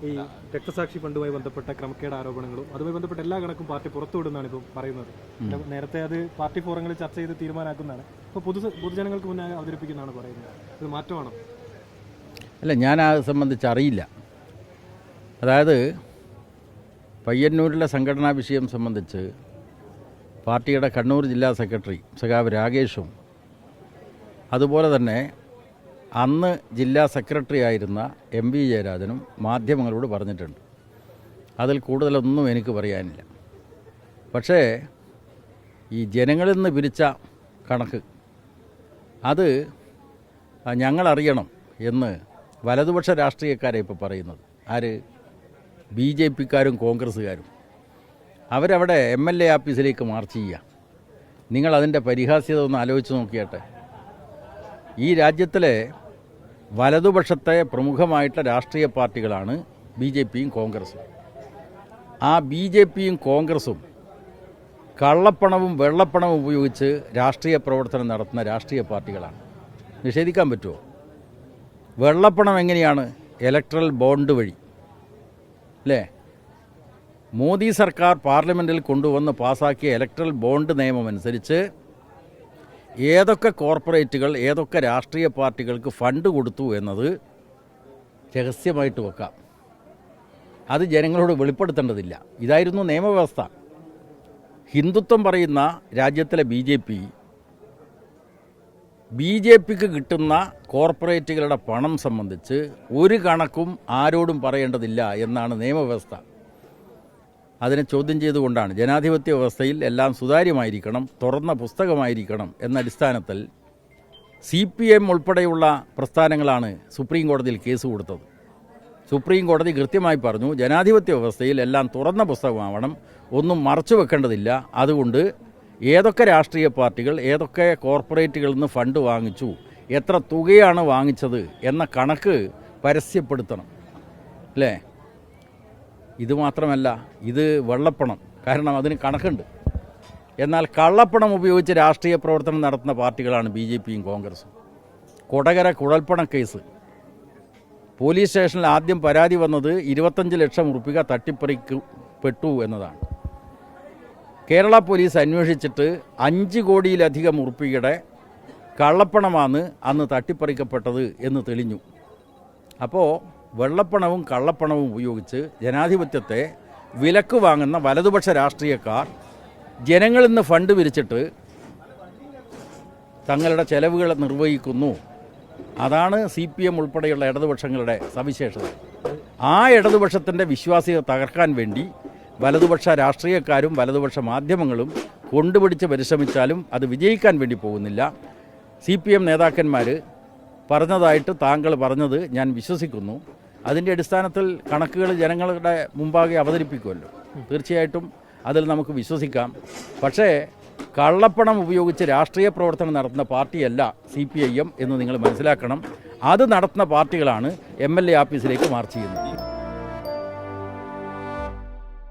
ഈ രക്തസാക്ഷി ഫണ്ടുമായി ബന്ധപ്പെട്ട ക്രമക്കേട് ആരോപണങ്ങളും അതുമായി ബന്ധപ്പെട്ട എല്ലാ കണക്കും പാർട്ടി പുറത്തുവിടുന്നതാണ് ഇപ്പോൾ പറയുന്നത്. നേരത്തെ അത് പാർട്ടി ഫോറങ്ങളിൽ ചർച്ച ചെയ്ത് തീരുമാനമാക്കുന്നതാണ്. ഇപ്പോൾ പൊതുജനങ്ങൾക്ക് മുന്നേ അവതരിപ്പിക്കുന്നതാണ് പറയുന്നത്. ഇത് മാറ്റമാണോ? അല്ല, ഞാൻ അത് സംബന്ധിച്ച് അറിയില്ല. അതായത് പയ്യന്നൂരിലെ സംഘടനാ വിഷയം സംബന്ധിച്ച് പാർട്ടിയുടെ കണ്ണൂർ ജില്ലാ സെക്രട്ടറി സഖാവ് രാകേഷും അതുപോലെ തന്നെ അന്ന് ജില്ലാ സെക്രട്ടറി ആയിരുന്ന MV ജയരാജനും മാധ്യമങ്ങളോട് പറഞ്ഞിട്ടുണ്ട്. അതിൽ കൂടുതലൊന്നും എനിക്ക് പറയാനില്ല. പക്ഷേ ഈ ജനങ്ങളിൽ നിന്ന് പിരിച്ച കണക്ക് അത് ഞങ്ങളറിയണം എന്ന് വലതുപക്ഷ രാഷ്ട്രീയക്കാരെ ഇപ്പോൾ പറയുന്നത്. ആര്? BJPക്കാരും കോൺഗ്രസ്സുകാരും. അവരവിടെ MLA ആഫീസിലേക്ക് മാർച്ച് ചെയ്യുക. നിങ്ങളതിൻ്റെ പരിഹാസ്യത ഒന്ന് ആലോചിച്ച് നോക്കിയാട്ടെ. ഈ രാജ്യത്തിലെ വലതുപക്ഷത്തെ പ്രമുഖമായിട്ടുള്ള രാഷ്ട്രീയ പാർട്ടികളാണ് BJPയും കോൺഗ്രസും. ആ BJPയും കോൺഗ്രസും കള്ളപ്പണവും വെള്ളപ്പണവും ഉപയോഗിച്ച് രാഷ്ട്രീയ പ്രവർത്തനം നടത്തുന്ന രാഷ്ട്രീയ പാർട്ടികളാണ്. നിഷേധിക്കാൻ പറ്റുമോ? വെള്ളപ്പണം എങ്ങനെയാണ്? ഇലക്ട്രൽ ബോണ്ട് വഴി, അല്ലേ? മോദി സർക്കാർ പാർലമെൻറ്റിൽ കൊണ്ടുവന്ന് പാസാക്കിയ ഇലക്ട്രൽ ബോണ്ട് നിയമമനുസരിച്ച് ഏതൊക്കെ കോർപ്പറേറ്റുകൾ ഏതൊക്കെ രാഷ്ട്രീയ പാർട്ടികൾക്ക് ഫണ്ട് കൊടുത്തു എന്നത് രഹസ്യമായിട്ട് വെക്കാം. അത് ജനങ്ങളോട് വെളിപ്പെടുത്തേണ്ടതില്ല. ഇതായിരുന്നു നിയമവ്യവസ്ഥ. ഹിന്ദുത്വം പറയുന്ന രാജ്യത്തിലെ BJPക്ക് കിട്ടുന്ന കോർപ്പറേറ്റുകളുടെ പണം സംബന്ധിച്ച് ഒരു കണക്കും ആരോടും പറയേണ്ടതില്ല എന്നാണ് നിയമവ്യവസ്ഥ. അതിനെ ചോദ്യം ചെയ്തുകൊണ്ടാണ് ജനാധിപത്യ വ്യവസ്ഥയിൽ എല്ലാം സുതാര്യമായിരിക്കണം, തുറന്ന പുസ്തകമായിരിക്കണം എന്ന അടിസ്ഥാനത്തിൽ CPM ഉൾപ്പെടെയുള്ള പ്രസ്ഥാനങ്ങളാണ് സുപ്രീം കോടതിയിൽ കേസ് കൊടുത്തത്. സുപ്രീം കോടതി കൃത്യമായി പറഞ്ഞു, ജനാധിപത്യ വ്യവസ്ഥയിൽ എല്ലാം തുറന്ന പുസ്തകമാവണം, ഒന്നും മറച്ചു വെക്കേണ്ടതില്ല. അതുകൊണ്ട് ഏതൊക്കെ രാഷ്ട്രീയ പാർട്ടികൾ ഏതൊക്കെ കോർപ്പറേറ്റുകളിൽ നിന്ന് ഫണ്ട് വാങ്ങിച്ചു, എത്ര തുകയാണ് വാങ്ങിച്ചത് എന്ന കണക്ക് പരസ്യപ്പെടുത്തണം, അല്ലേ? ഇത് മാത്രമല്ല, ഇത് വെള്ളപ്പണം, കാരണം അതിന് കണക്കുണ്ട്. എന്നാൽ കള്ളപ്പണം ഉപയോഗിച്ച് രാഷ്ട്രീയ പ്രവർത്തനം നടത്തുന്ന പാർട്ടികളാണ് BJPയും കോൺഗ്രസും. കൊടകര കുഴൽപ്പണ കേസ് പോലീസ് സ്റ്റേഷനിൽ ആദ്യം പരാതി വന്നത് 25 ലക്ഷം ഉറുപ്പിക തട്ടിപ്പറിക്കപ്പെട്ടു എന്നതാണ്. കേരള പോലീസ് അന്വേഷിച്ചിട്ട് 5 കോടിയിലധികം ഉറുപ്പികയുടെ കള്ളപ്പണമാണ് അന്ന് തട്ടിപ്പറിക്കപ്പെട്ടത് എന്ന് തെളിഞ്ഞു. അപ്പോൾ വെള്ളപ്പണവും കള്ളപ്പണവും ഉപയോഗിച്ച് ജനാധിപത്യത്തെ വിലക്ക് വാങ്ങുന്ന വലതുപക്ഷ രാഷ്ട്രീയക്കാർ ജനങ്ങളിൽ നിന്ന് ഫണ്ട് പിരിച്ചിട്ട് തങ്ങളുടെ ചെലവുകൾ നിർവഹിക്കുന്നു. അതാണ് CPM ഉൾപ്പെടെയുള്ള ഇടതുപക്ഷങ്ങളുടെ സവിശേഷത. ആ ഇടതുപക്ഷത്തിൻ്റെ വിശ്വാസ്യത തകർക്കാൻ വേണ്ടി വലതുപക്ഷ രാഷ്ട്രീയക്കാരും വലതുപക്ഷ മാധ്യമങ്ങളും കൊണ്ടുപിടിച്ച് പരിശ്രമിച്ചാലും അത് വിജയിക്കാൻ വേണ്ടി പോകുന്നില്ല. CPM നേതാക്കന്മാർ പറഞ്ഞതായിട്ട് താങ്കൾ പറഞ്ഞത് ഞാൻ വിശ്വസിക്കുന്നു. അതിൻ്റെ അടിസ്ഥാനത്തിൽ കണക്കുകൾ ജനങ്ങളുടെ മുമ്പാകെ അവതരിപ്പിക്കുമല്ലോ. തീർച്ചയായിട്ടും അതിൽ നമുക്ക് വിശ്വസിക്കാം. പക്ഷേ കള്ളപ്പണം ഉപയോഗിച്ച് രാഷ്ട്രീയ പ്രവർത്തനം നടത്തുന്ന പാർട്ടിയല്ല CPIM എന്ന് നിങ്ങൾ മനസ്സിലാക്കണം. അത് നടത്തുന്ന പാർട്ടികളാണ് MLA ആഫീസിലേക്ക് മാർച്ച് ചെയ്യുന്നത്.